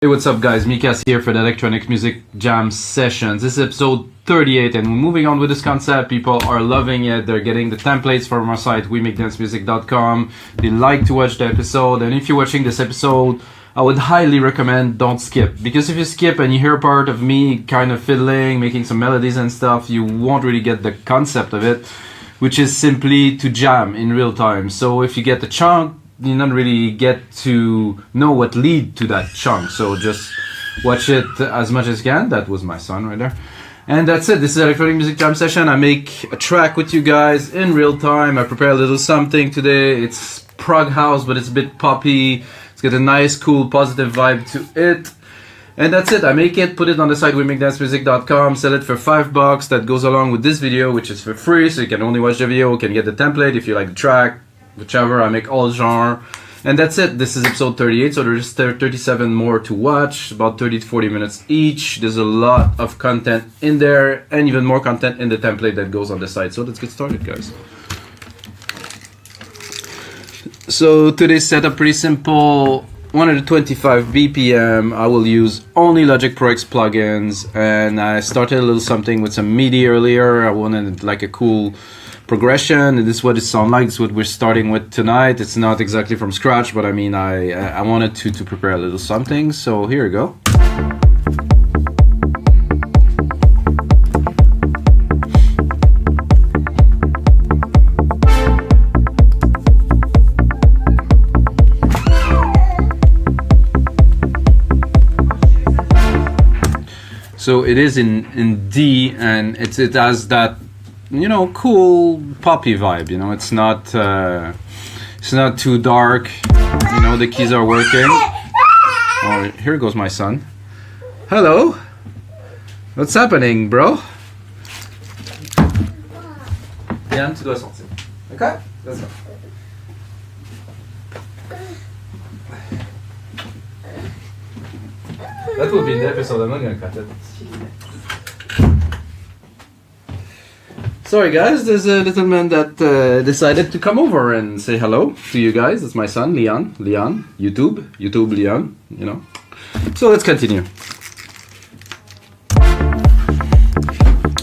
Hey, what's up guys, Mika's here for the Electronic Music Jam Sessions. This is episode 38 and we're moving on with this concept. People are loving it. They're getting the templates from our site, wemakedancemusic.com. They like to watch the episode, and if you're watching this episode, I would highly recommend don't skip. Because if you skip and you hear part of me kind of fiddling, making some melodies and stuff, you won't really get the concept of it, which is simply to jam in real time. So if you get the chunk, you don't really get to know what lead to that chunk, so just watch it as much as you can. That was my son right there. And that's it. This is Electronic Music Jam Session. I make a track with you guys in real time. I prepare a little something today. It's prog house, but it's a bit poppy. It's got a nice, cool, positive vibe to it. And that's it. I make it, put it on the site wemakedancemusic.com, sell it for $5. That goes along with this video, which is for free, so you can only watch the video, you can get the template if you like the track, whichever. I make all genre. And that's it. This is episode 38, so there's 37 more to watch, about 30 to 40 minutes each. There's a lot of content in there, and even more content in the template that goes on the site. So let's get started, guys. So today's setup pretty simple. 125 BPM. I will use only Logic Pro X plugins, and I started a little something with some MIDI earlier. I wanted like a cool progression, and this is what it sounds like. This is what we're starting with tonight. It's not exactly from scratch, but I mean, I wanted to prepare a little something. So here we go. So it is in D, and it has that, you know, cool poppy vibe. You know, it's not too dark. You know, the keys are working. Oh, here goes my son. Hello. What's happening, bro? Yann, tu dois sortir. Okay, let's go. That will be in the episode. I'm not gonna cut it. Sorry guys, there's a little man that decided to come over and say hello to you guys. It's my son, Leon, YouTube Leon, you know. So let's continue.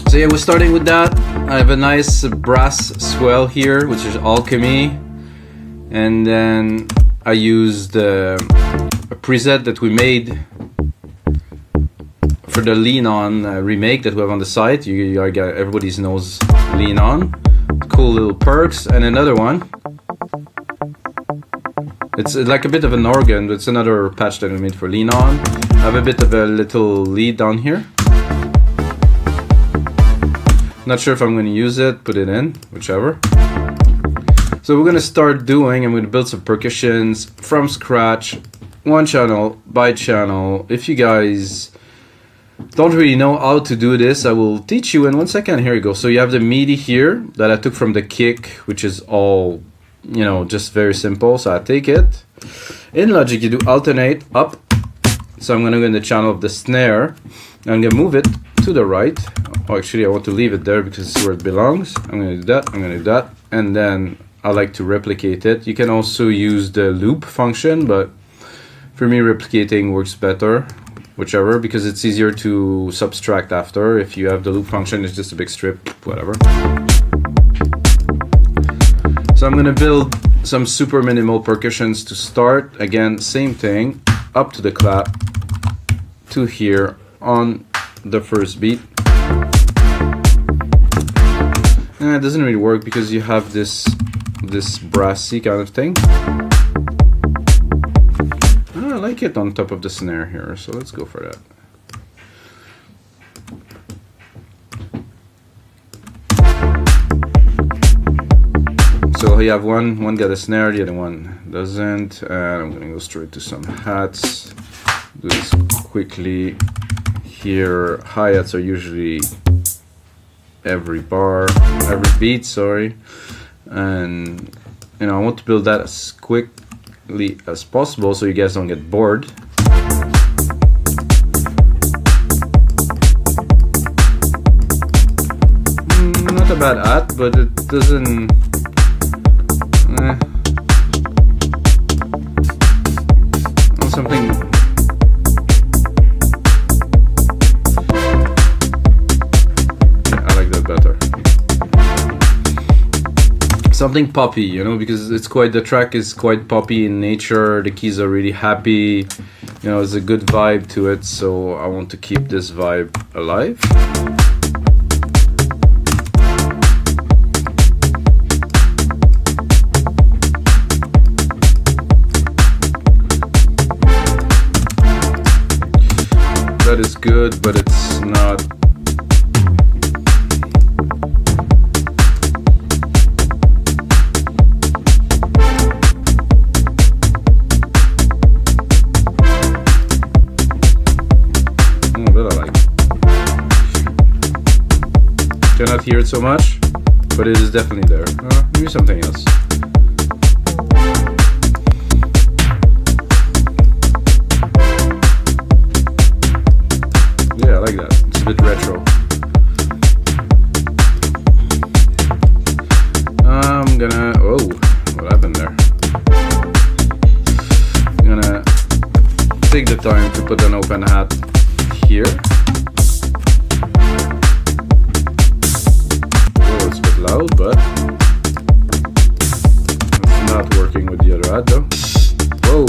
So yeah, we're starting with that. I have a nice brass swell here, which is Alchemy. And then I used a preset that we made for the Lean On remake that we have on the site. Everybody knows Lean On. Cool little perks. And another one. It's like a bit of an organ, but it's another patch that we made for Lean On. I have a bit of a little lead down here. Not sure if I'm going to use it, put it in, whichever. So we're going to start doing, I'm going to build some percussions from scratch, one channel by channel. If you guys don't really know how to do this, I will teach you in 1 second. Here you go. So you have the MIDI here that I took from the kick, which is all, you know, just very simple. So I take it. In Logic, you do alternate up. So I'm going to go in the channel of the snare. I'm going to move it to the right. Oh, actually, I want to leave it there because it's where it belongs. I'm going to do that. I'm going to do that. And then I like to replicate it. You can also use the loop function, but for me, replicating works better. Whichever, because it's easier to subtract after. If you have the loop function, it's just a big strip, whatever. So I'm gonna build some super minimal percussions to start. Again, same thing, up to the clap, to here on the first beat. And it doesn't really work because you have this brassy kind of thing. I like it on top of the snare here, so let's go for that. So you have one got a snare, the other one doesn't, and I'm gonna go straight to some hats. Do this quickly. Here, hi-hats are usually every beat, sorry. And you know, I want to build that as quick as possible so you guys don't get bored. Not a bad at, but it doesn't something something poppy, you know, because the track is quite poppy in nature. The keys are really happy, you know, there's a good vibe to it, so I want to keep this vibe alive. That is good, but it's not. Cannot hear it so much, but it is definitely there. Maybe something else. Yeah, I like that. It's a bit retro. I'm gonna. Oh, what happened there? I'm gonna take the time to put an open hat here. Loud, but it's not working with the other hat though. Whoa.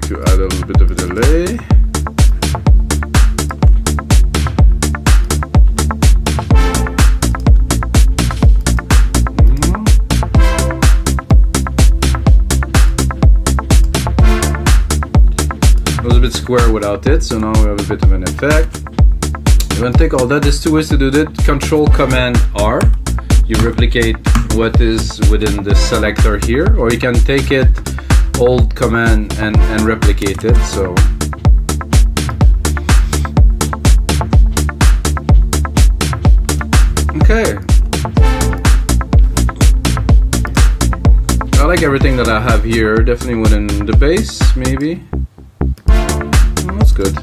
To add a little bit of a delay. It was a bit square without it, so now we have a bit of an effect. I'm going to take all that. There's two ways to do that. Control Command R. You replicate what is within the selector here, or you can take it Hold Command and replicate it. So okay, I like everything that I have here. Definitely within the bass, maybe. Oh, that's good.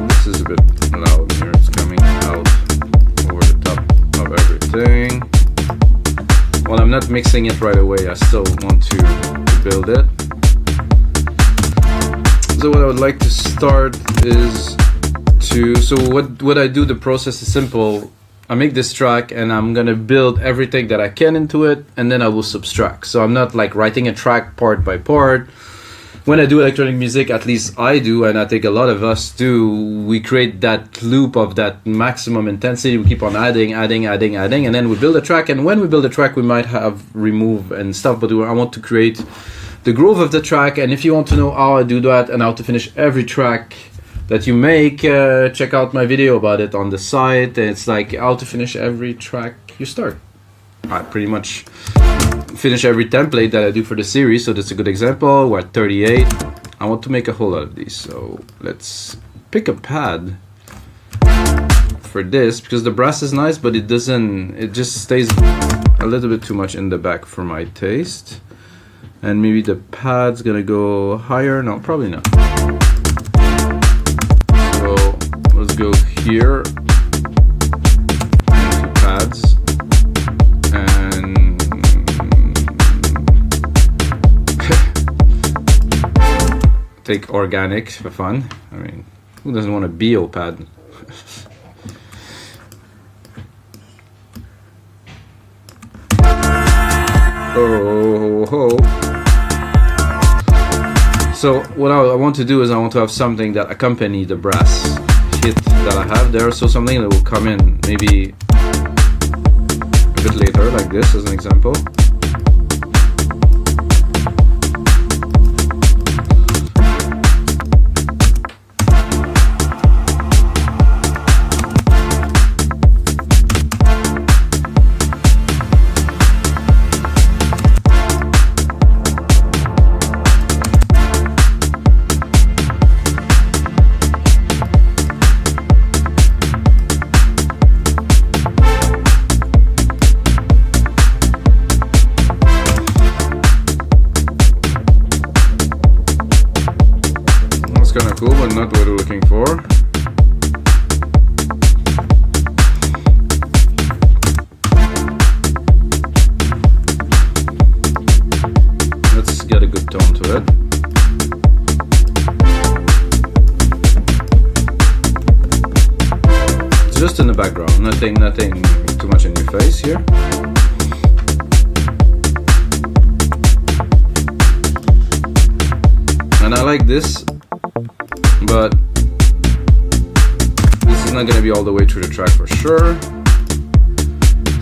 This is a bit loud here. It's coming out over the top of everything. While I'm not mixing it right away, I still want to build it. So what I would like to start is what I do, the process is simple. I make this track and I'm gonna build everything that I can into it, and then I will subtract. So I'm not like writing a track part by part. When I do electronic music, at least I do, and I think a lot of us do, we create that loop of that maximum intensity. We keep on adding, and then we build a track. And when we build a track, we might have remove and stuff, but I want to create the groove of the track. And if you want to know how I do that and how to finish every track that you make, check out my video about it on the site. It's like how to finish every track you start. I pretty much finish every template that I do for the series, so that's a good example. We're at 38. I want to make a whole lot of these, so let's pick a pad for this, because the brass is nice, but it just stays a little bit too much in the back for my taste. And maybe the pad's gonna go higher. No, probably not. So let's go here, two pads, and take organic for fun. I mean, who doesn't want a BO pad? Oh ho. So what I want to do is I want to have something that accompany the brass hit that I have there. So something that will come in maybe a bit later, like this as an example. just in the background, nothing too much in your face here. And I like this, but this is not going to be all the way through the track for sure.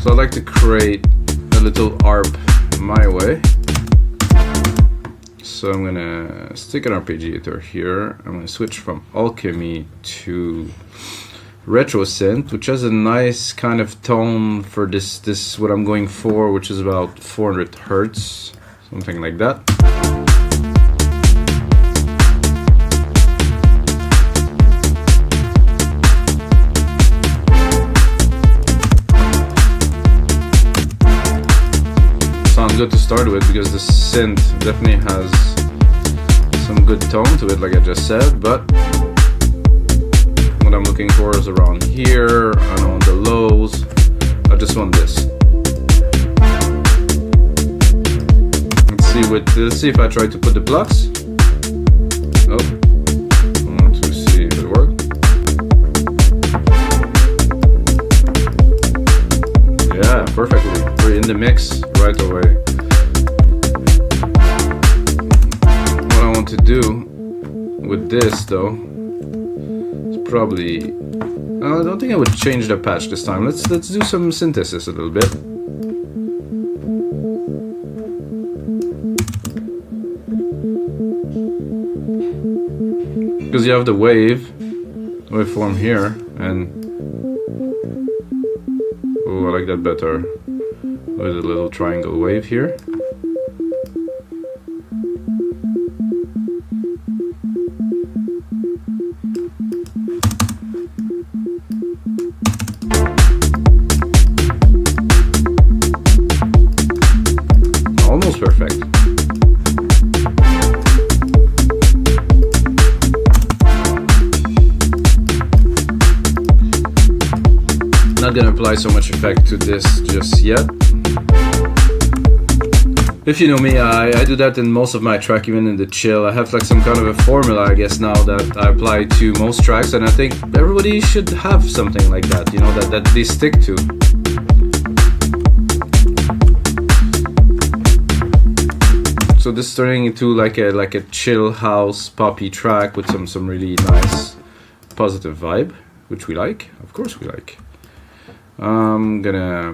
So I like to create a little arp my way. So I'm going to stick an arpeggiator here. I'm going to switch from Alchemy to Retro Synth, which has a nice kind of tone for this what I'm going for, which is about 400 Hertz, something like that. Sounds good to start with because the synth definitely has some good tone to it, like I just said, but what I'm looking for is around here, I don't want the lows, I just want this. Let's see if I try to put the plucks. Oh, I want to see if it works. Yeah, perfectly. We're in the mix right away. What I want to do with this though is probably, I don't think I would change the patch this time. Let's do some synthesis a little bit. Because you have the waveform here, and oh, I like that better with a little triangle wave here. Almost perfect. Not gonna apply so much effect to this just yet. If you know me, I do that in most of my track, even in the chill. I have like some kind of a formula, I guess, now that I apply to most tracks, and I think everybody should have something like that, you know, that they stick to. So this is turning into like a chill house poppy track with some really nice positive vibe, which we like, of course we like. I'm gonna,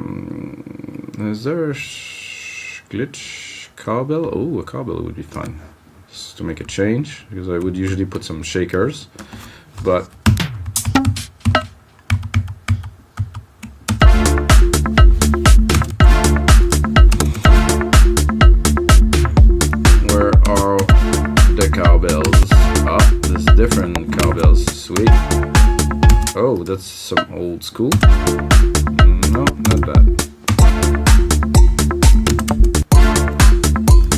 is there a glitch cowbell? Oh, a cowbell would be fun, just to make a change, because I would usually put some shakers, but where are the cowbells? Ah, there's different cowbells, sweet. Oh, that's some old school. No, not bad.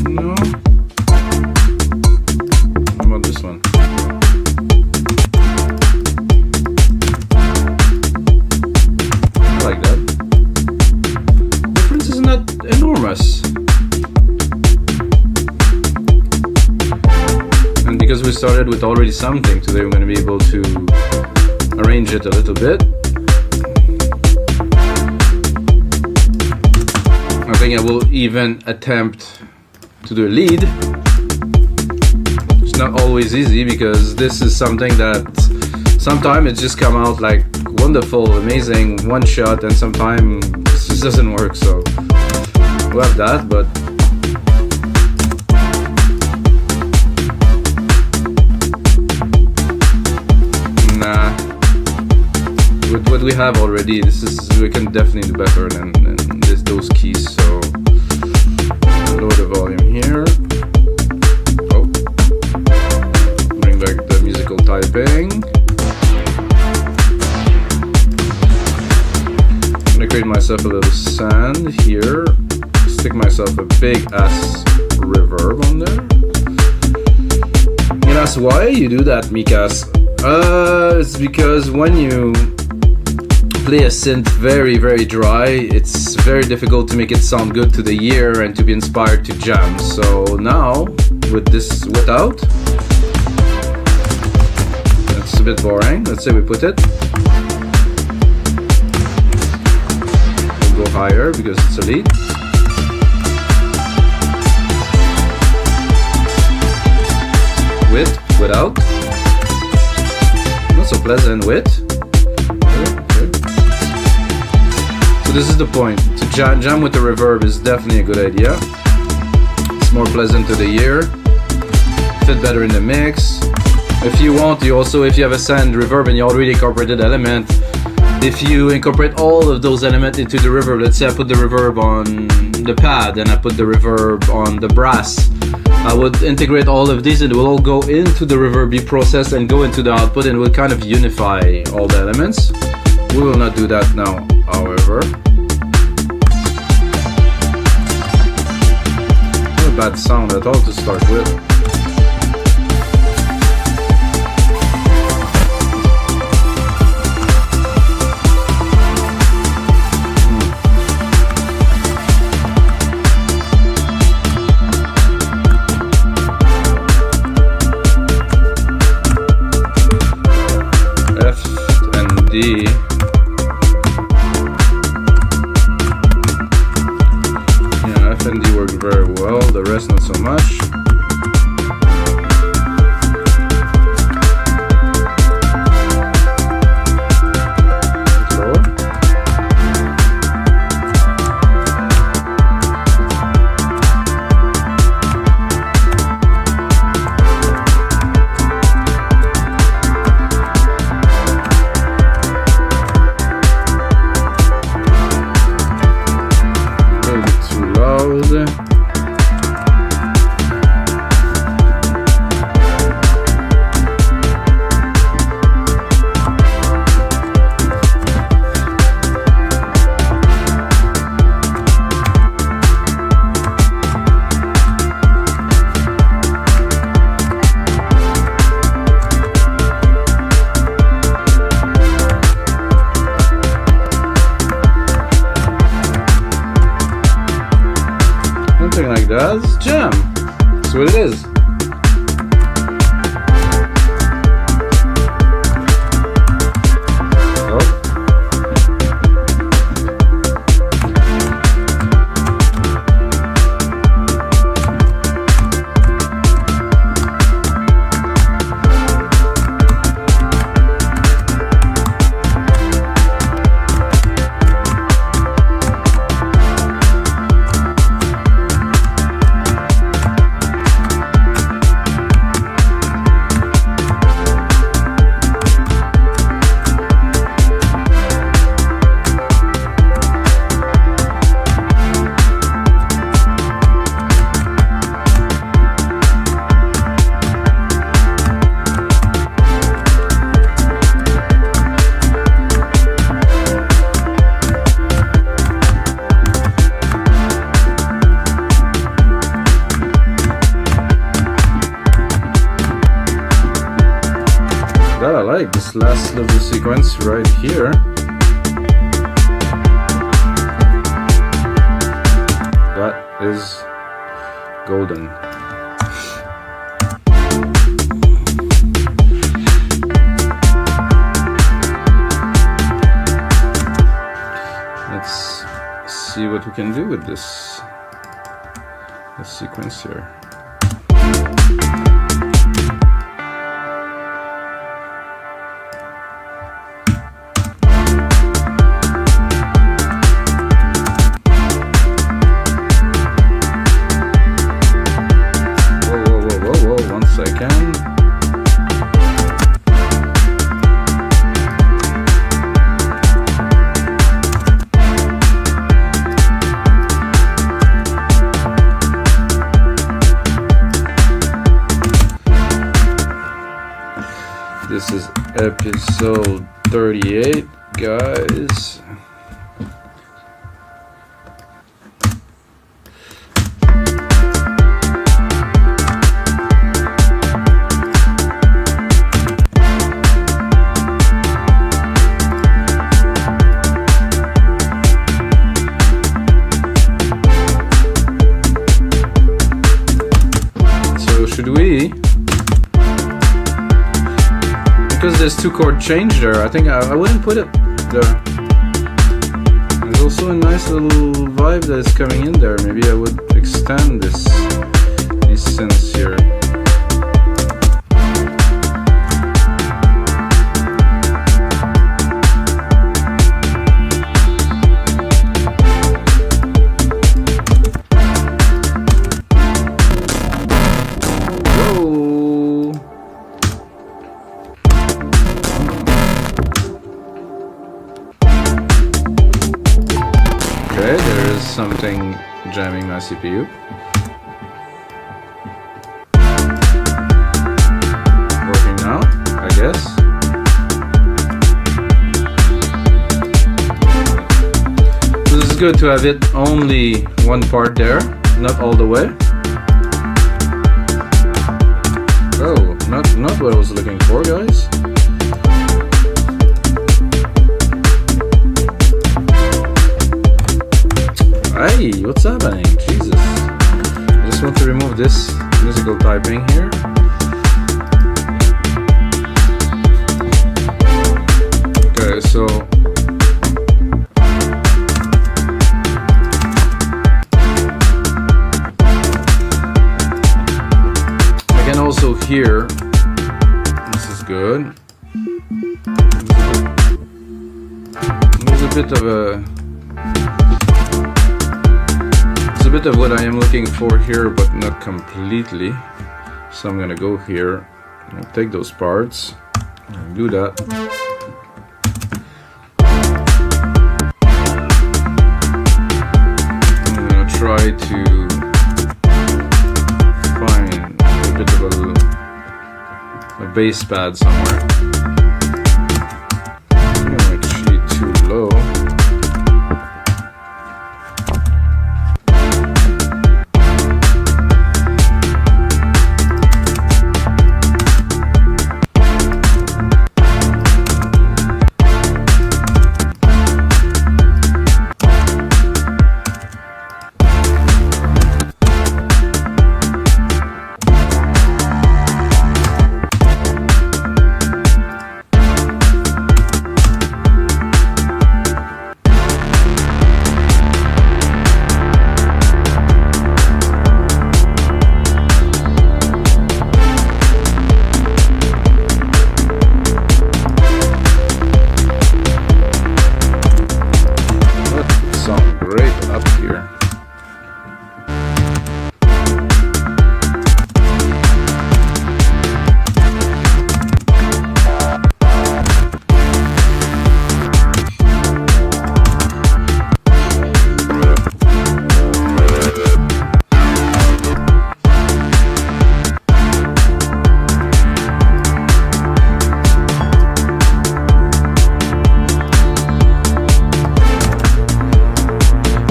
No. How about this one? I like that. Difference is not enormous. And because we started with already something, today we're going to be able to arrange it a little bit. I think I will even attempt to do a lead. It's not always easy because this is something that sometimes it just come out like wonderful, amazing, one shot, and sometimes it just doesn't work. So we'll have that, but nah. With what we have already, we can definitely do better than those keys. So lower the volume here. Oh, bring back the musical typing. I'm gonna create myself a little sand here. Stick myself a big ass reverb on there. You ask why you do that, Mikas? It's because when you play a synth very, very dry, it's very difficult to make it sound good to the ear and to be inspired to jam. So now, with this without, it's a bit boring. Let's say we put it. higher because it's a lead. With, without. Not so pleasant with. Okay. So this is the point. To jam with the reverb is definitely a good idea. It's more pleasant to the ear. Fit better in the mix. If you want, you also, if you have a send reverb and you already incorporated element, if you incorporate all of those elements into the reverb, let's say I put the reverb on the pad and I put the reverb on the brass, I would integrate all of these and it will all go into the reverb, be processed and go into the output, and will kind of unify all the elements. We will not do that now, however. Not a bad sound at all to start with. D. Yeah, F and D work very well, the rest not so much. Something like that. It's jam. That's what it is. That I like, this last little sequence right here. That is golden. Let's see what we can do with this sequence here. This is episode 38, guys. So should we? Because there's 2 chord change there, I think I wouldn't put it there. There's also a nice little vibe that is coming in there. Maybe I would extend these synths here. Okay, there is something jamming my CPU. Working now, I guess. So this is good to have it only one part there, not all the way. Oh, not what I was looking for, guys. Hey, what's happening? Jesus. I just want to remove this musical typing here. Okay, so I can also hear, this is good. There's a bit of bit of what I am looking for here, but not completely. So I'm gonna go here and take those parts and do that. I'm gonna try to find a bit of a bass pad somewhere. Actually too low.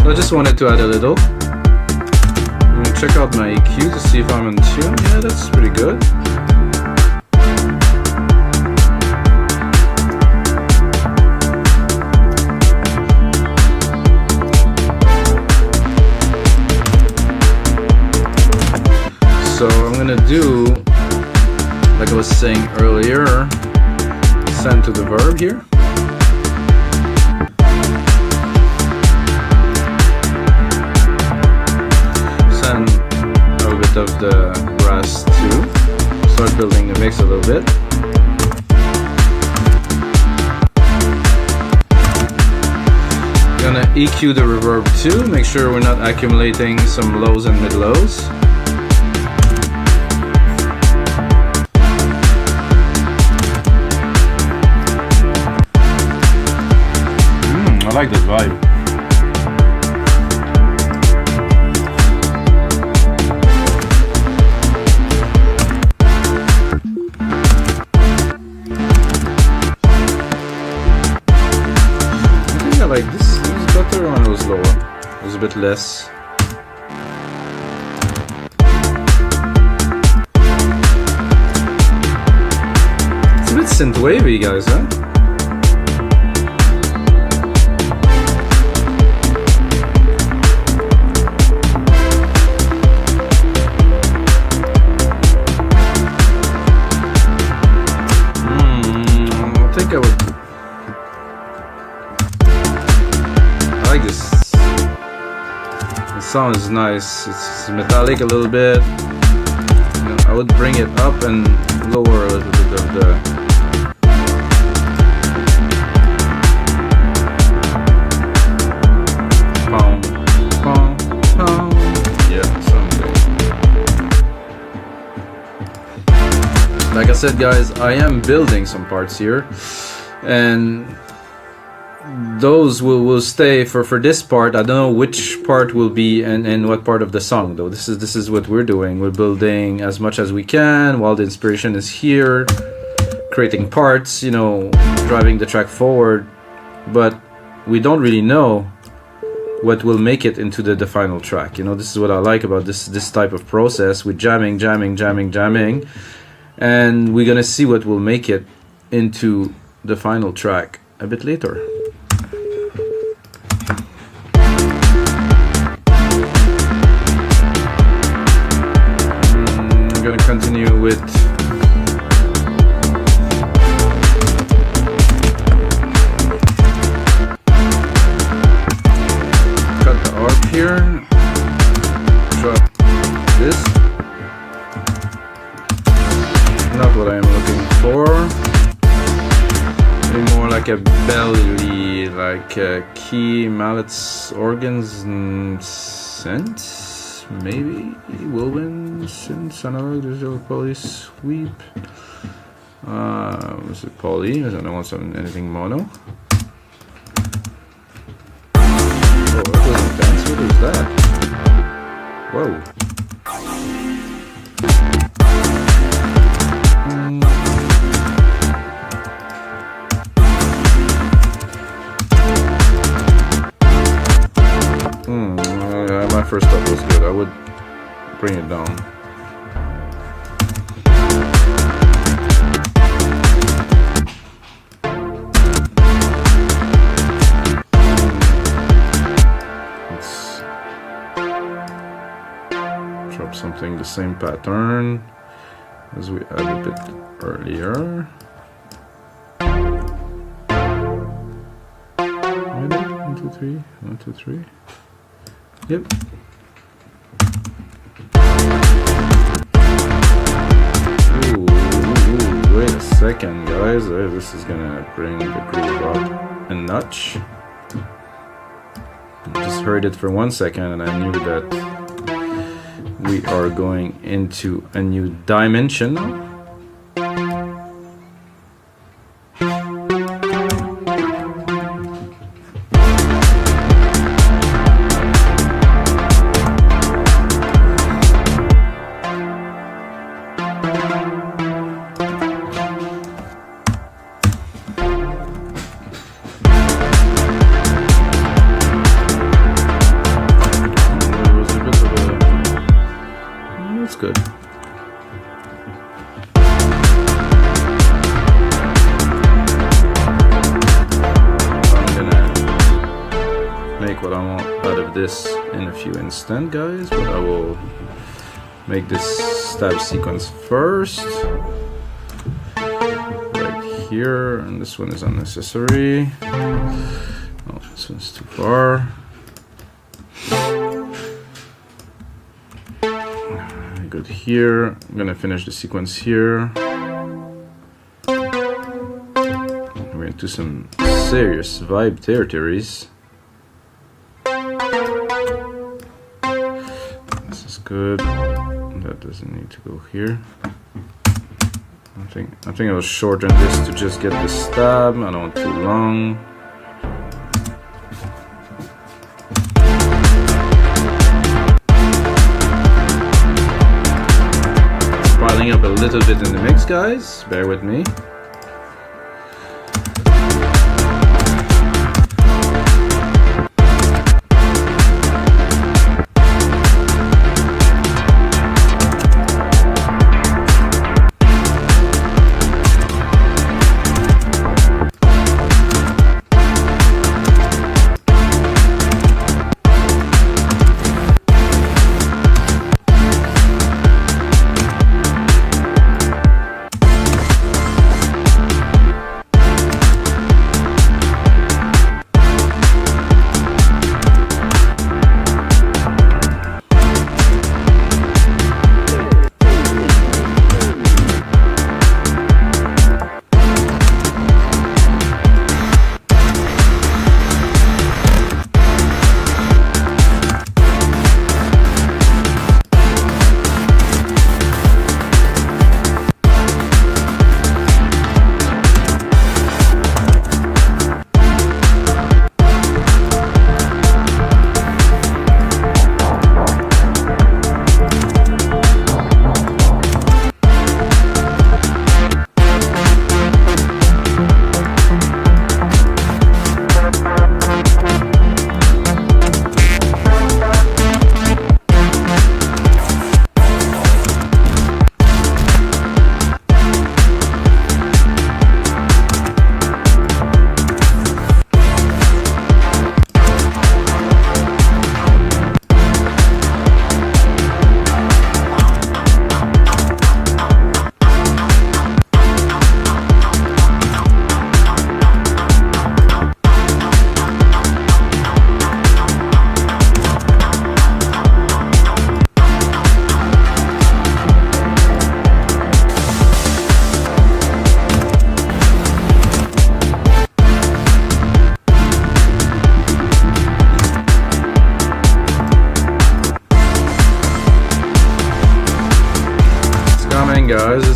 I just wanted to add a little. I'm gonna check out my EQ to see if I'm in tune. Yeah, that's pretty good. So I'm gonna do, like I was saying earlier, send to the verb here. Of the brass too. Start building the mix a little bit. Gonna EQ the reverb too. Make sure we're not accumulating some lows and mid lows. I like that vibe. Like this was better when it was lower. It was a bit less. It's a bit synthwavy, guys, huh? I think I would. I like sound is nice. It's metallic a little bit. I would bring it up and lower a little bit of the pound, pound, pound. Yeah, something. Like I said, guys, I am building some parts here, and those will stay for this part. I don't know which part will be and what part of the song, though. This is what we're doing. We're building as much as we can while the inspiration is here, creating parts, you know, driving the track forward, but we don't really know what will make it into the final track. You know, this is what I like about this type of process with jamming, and we're gonna see what will make it into the final track a bit later. I'm gonna continue with cut the arp here, drop this. Not what I am looking for. Maybe more like a belly, like key, mallets, organs, and synths. Maybe whirlwind, synths, analog, digital, poly, sweep. Was it poly? I don't know. Want anything mono? Oh, that was intense. What is that? Whoa. My first stuff was good. I would bring it down. Let's drop something the same pattern as we had a bit earlier. Ready? 1, 2, 3. 1, 2, 3. Yep. Ooh, wait a second, guys. This is gonna bring the groove up a notch. Just heard it for 1 second and I knew that we are going into a new dimension now. Good. I'm gonna make what I want out of this in a few instants, guys, but I will make this stab sequence first. Right here, and this one is unnecessary. Oh, this one's too far. Good here. I'm gonna finish the sequence here. We're into some serious vibe territories. This is good. That doesn't need to go here. I think I'll shorten this to just get the stab. I don't want too long. Up a little bit in the mix, guys. Bear with me.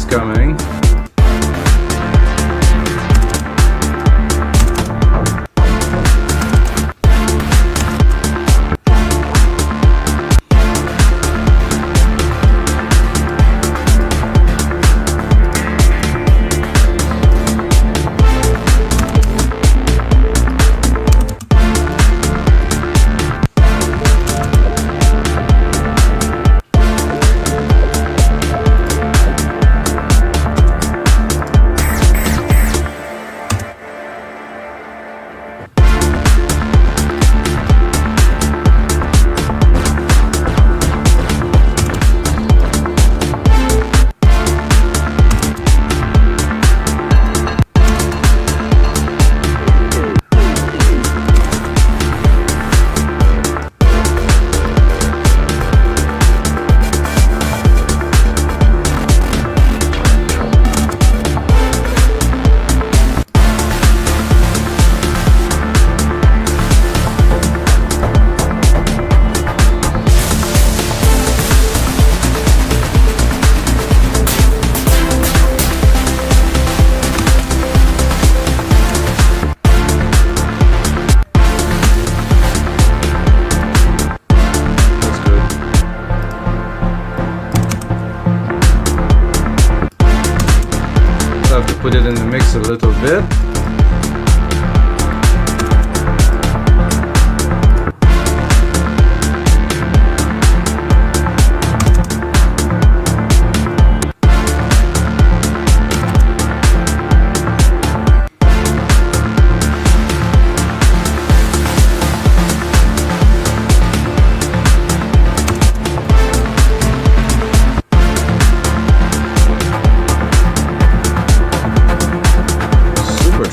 coming. Put it in the mix a little bit.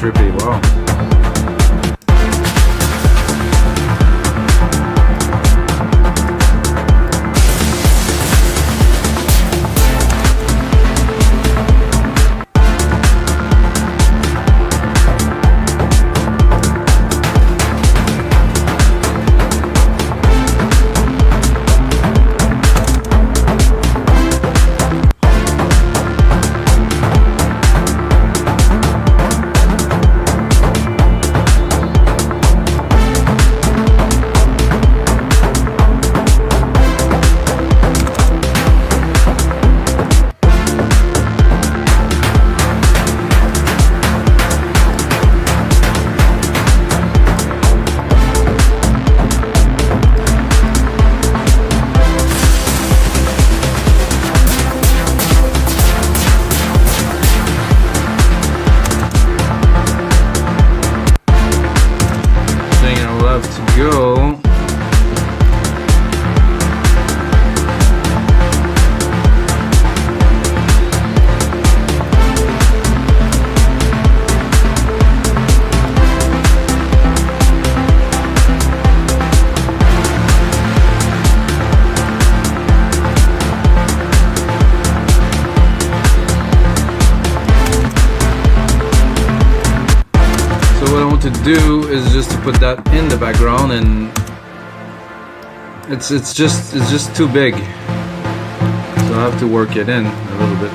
Trippy, wow. Go. So what I want to do is just to put that in the background, and it's just too big, so I have to work it in a little bit.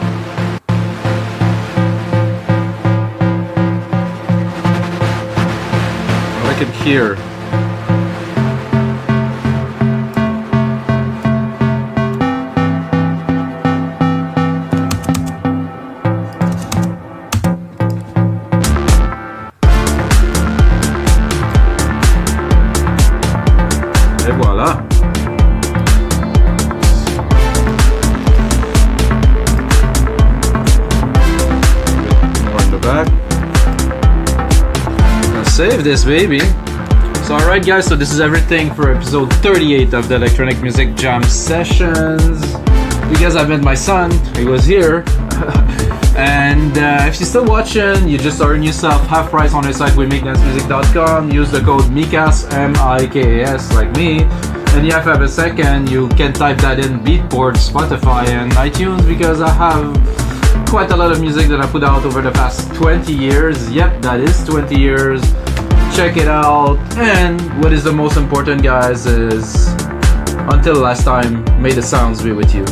I like it here. Et voilà. More in the back. Now save this baby. So alright guys, so this is everything for episode 38 of the Electronic Music Jam Sessions. You guys have met my son, he was here. And if you're still watching, you just earn yourself half price on our site, wemake-music.com. Use the code MIKAS, M-I-K-A-S, like me. And if you have a second, you can type that in Beatport, Spotify, and iTunes, because I have quite a lot of music that I put out over the past 20 years. Yep, that is 20 years. Check it out. And what is the most important, guys, is until last time, may the sounds be with you.